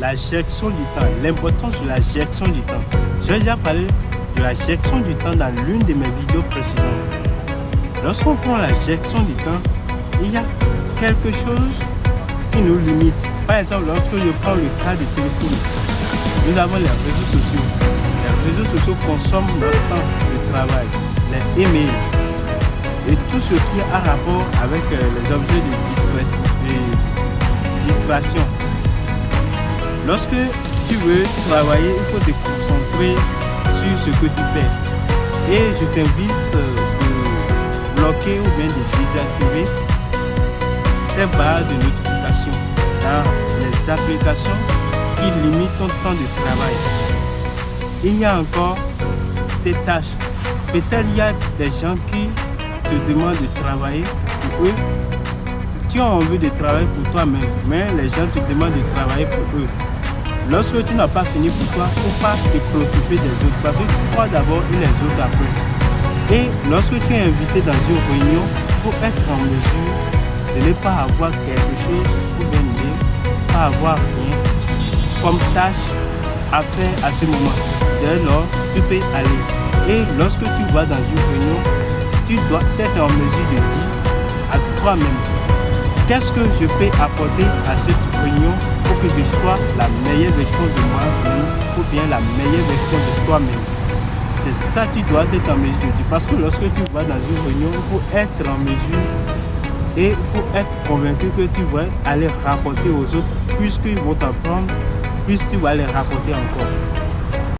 la gestion du temps, l'importance de la gestion du temps. J'ai déjà parlé de la gestion du temps dans l'une de mes vidéos précédentes. Lorsqu'on prend la gestion du temps, il y a quelque chose qui nous limite. Par exemple, lorsque je prends le cas du téléphone, nous avons les réseaux sociaux. Les réseaux sociaux consomment notre temps de travail, les emails et tout ce qui a rapport avec les objets de distraction. Lorsque tu veux travailler, il faut te concentrer sur ce que tu fais. Et je t'invite de bloquer ou bien de désactiver tes barres de notification dans les applications qui limitent ton temps de travail. Il y a encore tes tâches. Peut-être il y a des gens qui te demandent de travailler pour eux. Tu as envie de travailler pour toi-même, mais les gens te demandent de travailler pour eux. Lorsque tu n'as pas fini pour toi, il ne faut pas te préoccuper des autres parce que tu crois d'abord et les autres après. Et lorsque tu es invité dans une réunion, il faut être en mesure de ne pas avoir quelque chose ou bien ne pas avoir rien comme tâche à faire à ce moment. Dès lors, tu peux aller. Et lorsque tu vas dans une réunion, tu dois être en mesure de dire à toi-même qu'est-ce que je peux apporter à cette réunion pour que je sois la meilleure version de moi-même ou bien la meilleure version de toi-même. C'est ça que tu dois être en mesure de dire. Parce que lorsque tu vas dans une réunion, il faut être en mesure et il faut être convaincu que tu vas aller rapporter aux autres puisqu'ils vont t'apprendre, puisque tu vas les rapporter encore.